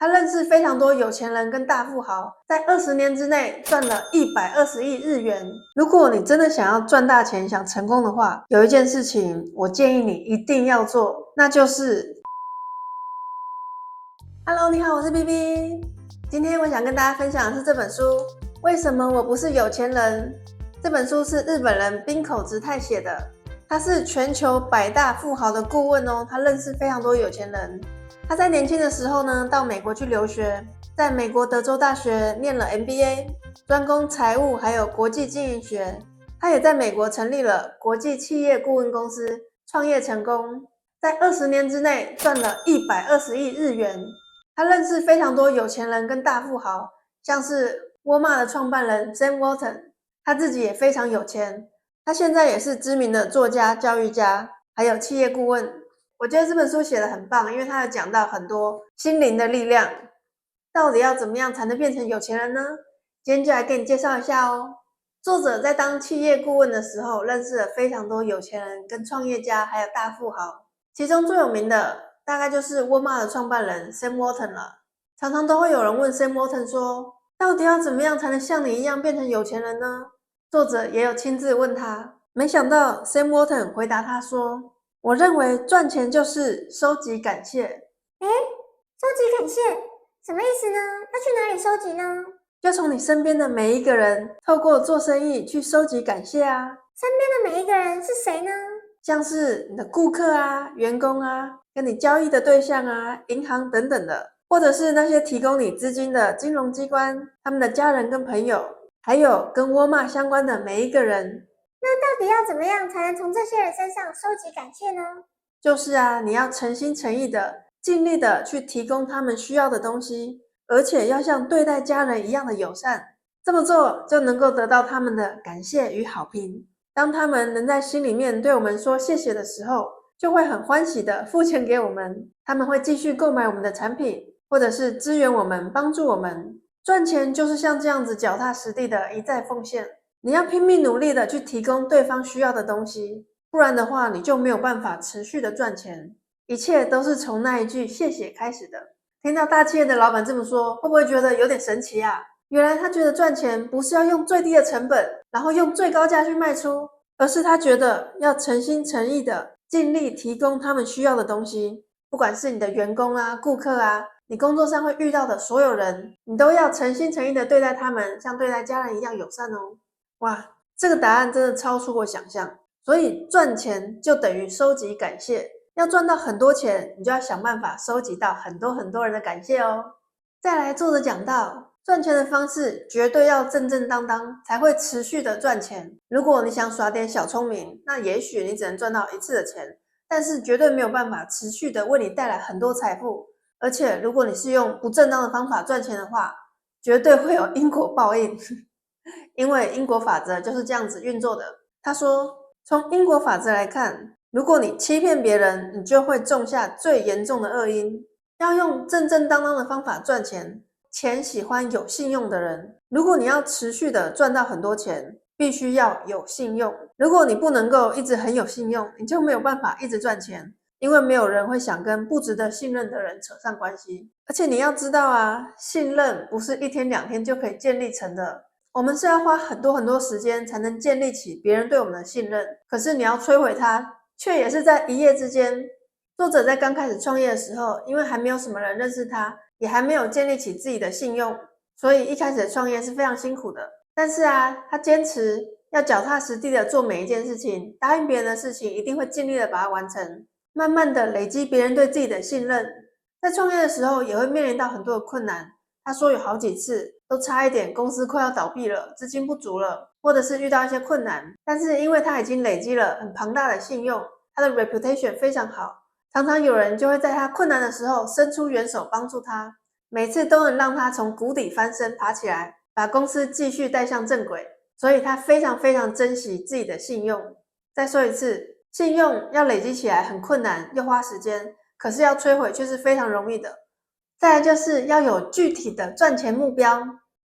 他认识非常多有钱人跟大富豪，在20年之内赚了120亿日元。如果你真的想要赚大钱，想成功的话，有一件事情我建议你一定要做，那就是Hello， 你好，我是 BB。今天我想跟大家分享的是这本书《为什么我不是有钱人》。这本书是日本人滨口直太写的，他是全球100大富豪的顾问哦，他认识非常多有钱人。他在年轻的时候呢，到美国去留学，在美国德州大学念了 MBA， 专攻财务还有国际经营学。他也在美国成立了国际企业顾问公司，创业成功，在20年之内赚了120亿日元。他认识非常多有钱人跟大富豪，像是沃尔玛的创办人 Sam Walton， 他自己也非常有钱。他现在也是知名的作家、教育家，还有企业顾问。我觉得这本书写得很棒，因为他有讲到很多心灵的力量。到底要怎么样才能变成有钱人呢？今天就来给你介绍一下哦。作者在当企业顾问的时候，认识了非常多有钱人跟创业家，还有大富豪。其中最有名的大概就是沃尔玛的创办人 Sam Walton 了。常常都会有人问 Sam Walton 说，到底要怎么样才能像你一样变成有钱人呢？作者也有亲自问他，没想到 Sam Walton 回答他说，我认为赚钱就是收集感谢。收集感谢什么意思呢？要去哪里收集呢？就从你身边的每一个人，透过做生意去收集感谢啊。身边的每一个人是谁呢？像是你的顾客啊、员工啊、跟你交易的对象啊、银行等等的，或者是那些提供你资金的金融机关、他们的家人跟朋友，还有跟沃尔玛相关的每一个人。那到底要怎么样才能从这些人身上收集感谢呢？就是啊，你要诚心诚意的、尽力的去提供他们需要的东西，而且要像对待家人一样的友善。这么做就能够得到他们的感谢与好评。当他们能在心里面对我们说谢谢的时候，就会很欢喜的付钱给我们。他们会继续购买我们的产品，或者是支援我们、帮助我们。赚钱就是像这样子脚踏实地的一再奉献。你要拼命努力的去提供对方需要的东西，不然的话你就没有办法持续的赚钱。一切都是从那一句谢谢开始的。听到大企业的老板这么说，会不会觉得有点神奇啊？原来他觉得赚钱不是要用最低的成本，然后用最高价去卖出，而是他觉得要诚心诚意的尽力提供他们需要的东西。不管是你的员工啊、顾客啊，你工作上会遇到的所有人，你都要诚心诚意的对待他们，像对待家人一样友善哦。哇，这个答案真的超出我想象。所以赚钱就等于收集感谢，要赚到很多钱，你就要想办法收集到很多很多人的感谢哦。再来，作者讲到赚钱的方式绝对要正正当当，才会持续的赚钱。如果你想耍点小聪明，那也许你只能赚到一次的钱，但是绝对没有办法持续的为你带来很多财富。而且如果你是用不正当的方法赚钱的话，绝对会有因果报应。因为因果法则就是这样子运作的。他说，从因果法则来看，如果你欺骗别人，你就会种下最严重的恶因。要用正正当当的方法赚钱，钱喜欢有信用的人。如果你要持续的赚到很多钱，必须要有信用。如果你不能够一直很有信用，你就没有办法一直赚钱，因为没有人会想跟不值得信任的人扯上关系。而且你要知道啊，信任不是1天2天就可以建立成的，我们是要花很多很多时间才能建立起别人对我们的信任。可是你要摧毁它，却也是在一夜之间。作者在刚开始创业的时候，因为还没有什么人认识他，也还没有建立起自己的信用，所以一开始的创业是非常辛苦的。但是啊，他坚持要脚踏实地的做每一件事情，答应别人的事情一定会尽力的把它完成，慢慢的累积别人对自己的信任。在创业的时候也会面临到很多的困难，他说有好几次都差一点公司快要倒闭了，资金不足了，或者是遇到一些困难，但是因为他已经累积了很庞大的信用，他的 reputation 非常好，常常有人就会在他困难的时候伸出援手帮助他，每次都能让他从谷底翻身爬起来，把公司继续带向正轨。所以他非常非常珍惜自己的信用。再说一次，信用要累积起来很困难又花时间，可是要摧毁却是非常容易的。再来就是要有具体的赚钱目标。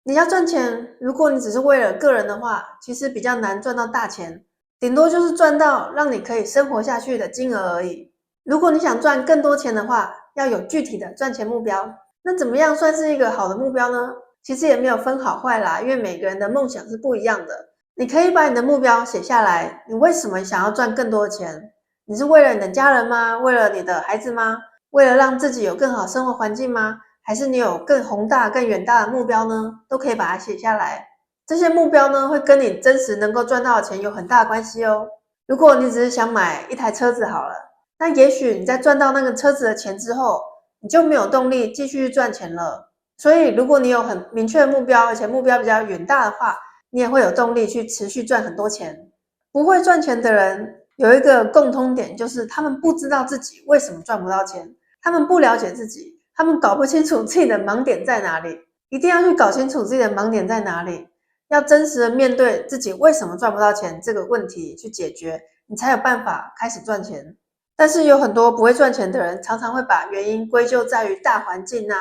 你要赚钱，如果你只是为了个人的话，其实比较难赚到大钱，顶多就是赚到让你可以生活下去的金额而已。如果你想赚更多钱的话，要有具体的赚钱目标。那怎么样算是一个好的目标呢？其实也没有分好坏啦，因为每个人的梦想是不一样的。你可以把你的目标写下来，你为什么想要赚更多的钱？你是为了你的家人吗？为了你的孩子吗？为了让自己有更好生活环境吗？还是你有更宏大、更远大的目标呢？都可以把它写下来。这些目标呢，会跟你真实能够赚到的钱有很大的关系哦。如果你只是想买一台车子好了，那也许你在赚到那个车子的钱之后，你就没有动力继续赚钱了。所以如果你有很明确的目标，而且目标比较远大的话，你也会有动力去持续赚很多钱。不会赚钱的人有一个共通点，就是他们不知道自己为什么赚不到钱，他们不了解自己，他们搞不清楚自己的盲点在哪里。一定要去搞清楚自己的盲点在哪里，要真实的面对自己为什么赚不到钱这个问题去解决，你才有办法开始赚钱。但是有很多不会赚钱的人，常常会把原因归咎在于大环境啊，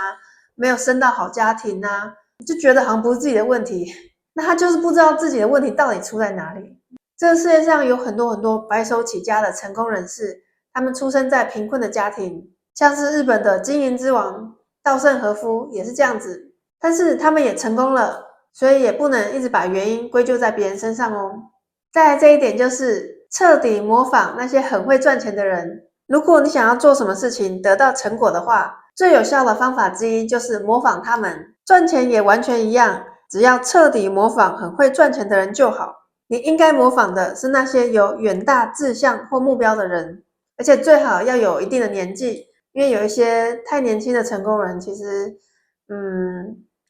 没有生到好家庭啊，就觉得好像不是自己的问题，那他就是不知道自己的问题到底出在哪里。这个世界上有很多白手起家的成功人士，他们出生在贫困的家庭，像是日本的经营之王稻盛和夫也是这样子，但是他们也成功了，所以也不能一直把原因归咎在别人身上哦。再来这一点就是彻底模仿那些很会赚钱的人。如果你想要做什么事情得到成果的话，最有效的方法之一就是模仿他们，赚钱也完全一样，只要彻底模仿很会赚钱的人就好。你应该模仿的是那些有远大志向或目标的人，而且最好要有一定的年纪，因为有一些太年轻的成功人，其实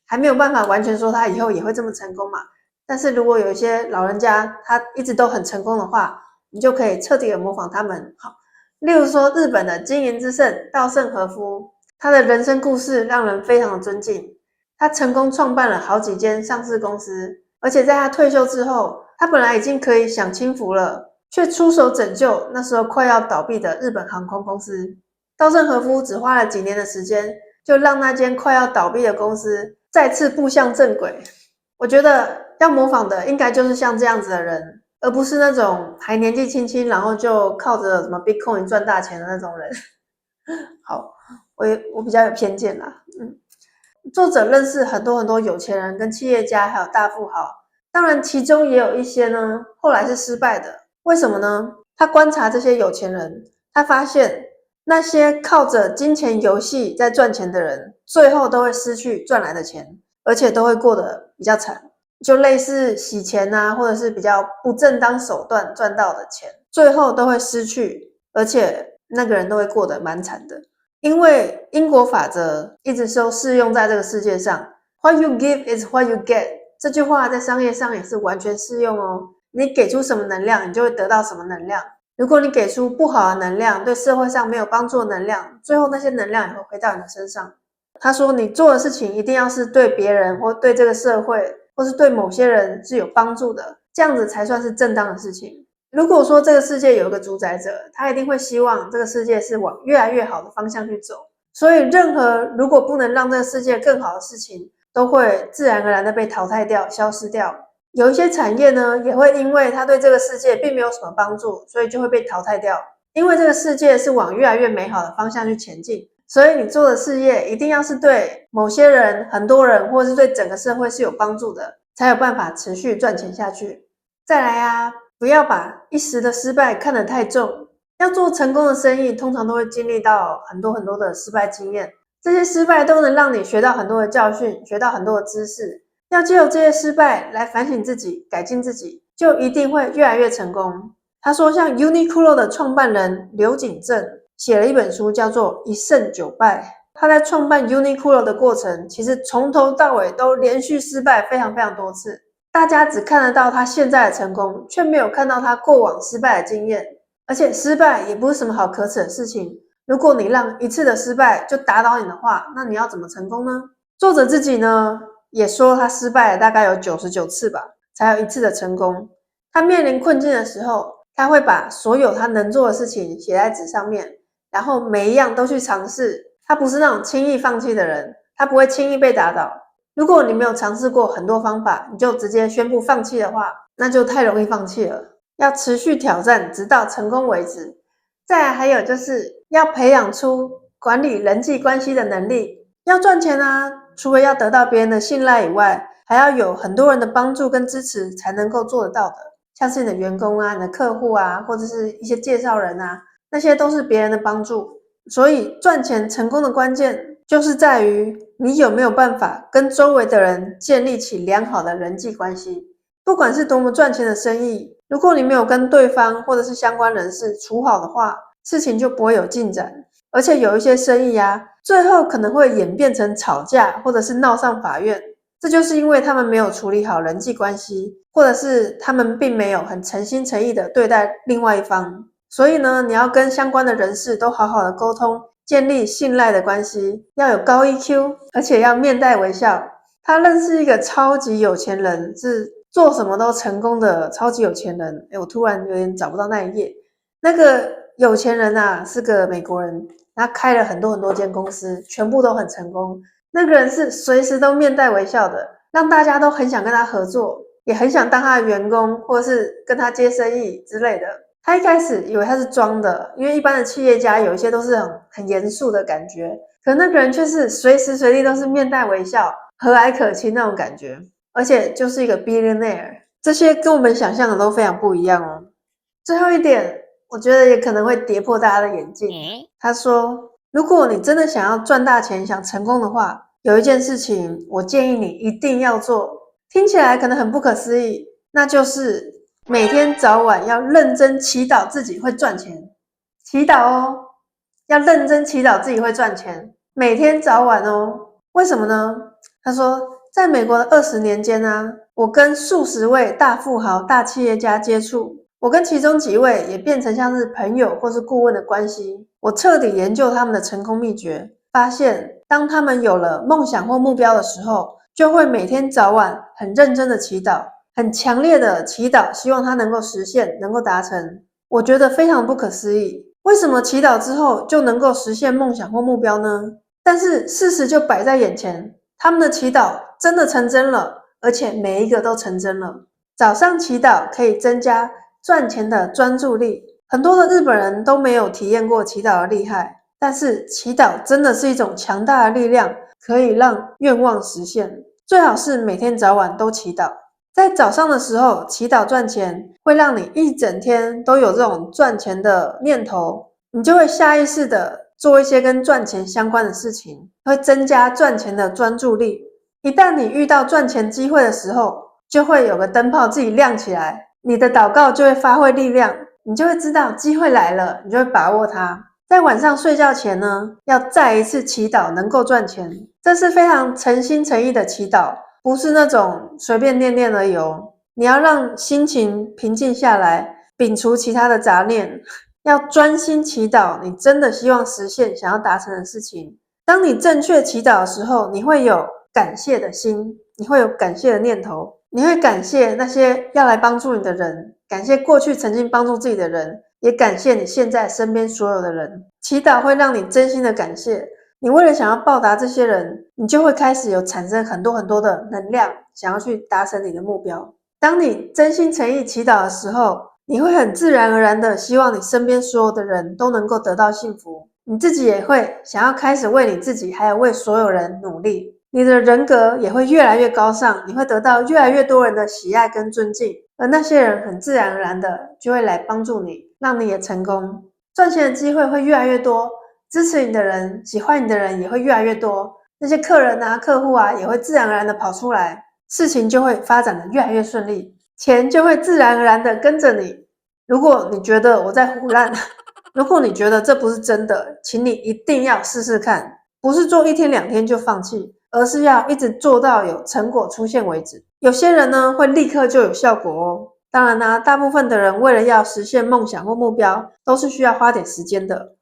还没有办法完全说他以后也会这么成功嘛。但是如果有一些老人家他一直都很成功的话，你就可以彻底的模仿他们。好，例如说日本的经营之圣稻盛和夫，他的人生故事让人非常的尊敬。他成功创办了好几间上市公司，而且在他退休之后，他本来已经可以享清福了，却出手拯救那时候快要倒闭的日本航空公司。稻盛和夫只花了几年的时间，就让那间快要倒闭的公司再次步向正轨。我觉得要模仿的应该就是像这样子的人，而不是那种还年纪轻轻然后就靠着什么 Bitcoin 赚大钱的那种人。好，我比较有偏见啦。作者认识很多有钱人跟企业家还有大富豪，当然其中也有一些呢后来是失败的。为什么呢？他观察这些有钱人，他发现那些靠着金钱游戏在赚钱的人，最后都会失去赚来的钱，而且都会过得比较惨，就类似洗钱啊，或者是比较不正当手段赚到的钱，最后都会失去，而且那个人都会过得蛮惨的。因为因果法则一直都适用在这个世界上 ，What you give is what you get。这句话在商业上也是完全适用哦。你给出什么能量，你就会得到什么能量。如果你给出不好的能量，对社会上没有帮助的能量，最后那些能量也会回到你的身上。他说，你做的事情一定要是对别人或对这个社会，或是对某些人是有帮助的，这样子才算是正当的事情。如果说这个世界有一个主宰者，他一定会希望这个世界是往越来越好的方向去走。所以任何如果不能让这个世界更好的事情，都会自然而然的被淘汰掉、消失掉。有一些产业呢，也会因为它对这个世界并没有什么帮助，所以就会被淘汰掉。因为这个世界是往越来越美好的方向去前进，所以你做的事业一定要是对某些人、很多人，或是对整个社会是有帮助的，才有办法持续赚钱下去。再来啊，不要把一时的失败看得太重。要做成功的生意，通常都会经历到很多的失败经验。这些失败都能让你学到很多的教训，学到很多的知识。要借由这些失败来反省自己，改进自己，就一定会越来越成功。他说，像 Uniqlo 的创办人刘景正写了一本书，叫做《一胜九败》。他在创办 Uniqlo 的过程，其实从头到尾都连续失败非常多次。大家只看得到他现在的成功，却没有看到他过往失败的经验。而且失败也不是什么好可耻的事情。如果你让一次的失败就打倒你的话，那你要怎么成功呢？作者自己呢，也说他失败了大概有99次吧，才有一次的成功。他面临困境的时候，他会把所有他能做的事情写在纸上面，然后每一样都去尝试。他不是那种轻易放弃的人，他不会轻易被打倒。如果你没有尝试过很多方法，你就直接宣布放弃的话，那就太容易放弃了。要持续挑战，直到成功为止。再来还有就是要培养出管理人际关系的能力。要赚钱啊，除了要得到别人的信赖以外，还要有很多人的帮助跟支持才能够做得到的。像是你的员工啊、你的客户啊，或者是一些介绍人啊，那些都是别人的帮助。所以赚钱成功的关键就是在于你有没有办法跟周围的人建立起良好的人际关系。不管是多么赚钱的生意，如果你没有跟对方或者是相关人士处好的话，事情就不会有进展。而且有一些生意啊，最后可能会演变成吵架或者是闹上法院，这就是因为他们没有处理好人际关系，或者是他们并没有很诚心诚意的对待另外一方。所以呢，你要跟相关的人士都好好的沟通，建立信赖的关系，要有高 EQ， 而且要面带微笑。他认识一个超级有钱人，是做什么都成功的超级有钱人。我突然有点找不到那一页。那个有钱人啊，是个美国人，他开了很多间公司，全部都很成功。那个人是随时都面带微笑的，让大家都很想跟他合作，也很想当他的员工，或是跟他接生意之类的。他一开始以为他是装的，因为一般的企业家有一些都是很严肃的感觉，可那个人却是随时随地都是面带微笑，和蔼可亲那种感觉，而且就是一个 billionaire， 这些跟我们想象的都非常不一样哦。最后一点，我觉得也可能会跌破大家的眼镜。他说，如果你真的想要赚大钱，想成功的话，有一件事情我建议你一定要做，听起来可能很不可思议，那就是每天早晚要认真祈祷自己会赚钱。祈祷哦，要认真祈祷自己会赚钱，每天早晚哦。为什么呢？他说，在美国的20年间啊，我跟数十位大富豪、大企业家接触，我跟其中几位也变成像是朋友或是顾问的关系。我彻底研究他们的成功秘诀，发现当他们有了梦想或目标的时候，就会每天早晚很认真的祈祷，很强烈的祈祷，希望它能够实现，能够达成。我觉得非常不可思议，为什么祈祷之后就能够实现梦想或目标呢？但是事实就摆在眼前，他们的祈祷真的成真了，而且每一个都成真了。早上祈祷可以增加赚钱的专注力，很多的日本人都没有体验过祈祷的厉害，但是祈祷真的是一种强大的力量，可以让愿望实现。最好是每天早晚都祈祷。在早上的时候祈祷赚钱，会让你一整天都有这种赚钱的念头，你就会下意识的做一些跟赚钱相关的事情，会增加赚钱的专注力。一旦你遇到赚钱机会的时候，就会有个灯泡自己亮起来，你的祷告就会发挥力量，你就会知道机会来了，你就会把握它。在晚上睡觉前呢，要再一次祈祷能够赚钱，这是非常诚心诚意的祈祷，不是那种随便念念而已哦。你要让心情平静下来，摒除其他的杂念，要专心祈祷你真的希望实现想要达成的事情。当你正确祈祷的时候，你会有感谢的心，你会有感谢的念头，你会感谢那些要来帮助你的人，感谢过去曾经帮助自己的人，也感谢你现在身边所有的人。祈祷会让你真心的感谢，你为了想要报答这些人，你就会开始有产生很多的能量，想要去达成你的目标。当你真心诚意祈祷的时候，你会很自然而然的希望你身边所有的人都能够得到幸福，你自己也会想要开始为你自己还有为所有人努力，你的人格也会越来越高尚，你会得到越来越多人的喜爱跟尊敬，而那些人很自然而然的就会来帮助你，让你也成功。赚钱的机会会越来越多，支持你的人、喜欢你的人也会越来越多，那些客人啊、客户啊也会自然而然的跑出来，事情就会发展的越来越顺利，钱就会自然而然的跟着你。如果你觉得我在胡乱，如果你觉得这不是真的，请你一定要试试看，不是做1天2天就放弃，而是要一直做到有成果出现为止。有些人呢会立刻就有效果哦，当然啦，大部分的人为了要实现梦想或目标，都是需要花点时间的。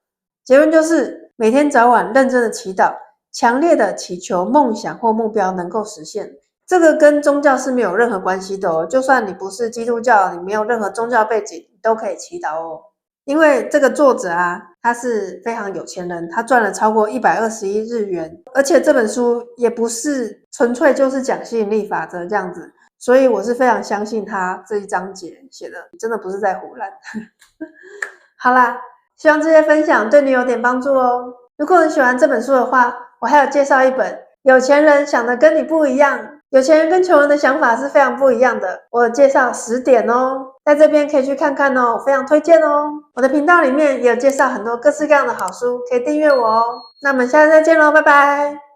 结论就是每天早晚认真的祈祷，强烈的祈求梦想或目标能够实现。这个跟宗教是没有任何关系的哦，就算你不是基督教，你没有任何宗教背景，都可以祈祷哦。因为这个作者啊，他是非常有钱人，他赚了超过121日元，而且这本书也不是纯粹就是讲吸引力法则这样子，所以我是非常相信他这一章节写的真的不是在胡乱。好啦，希望这些分享对你有点帮助哦。如果你喜欢这本书的话，我还有介绍一本《有钱人想的跟你不一样》，有钱人跟穷人的想法是非常不一样的。我有介绍10点哦，在这边可以去看看哦，我非常推荐哦。我的频道里面也有介绍很多各式各样的好书，可以订阅我哦。那我们下次再见喽，拜拜。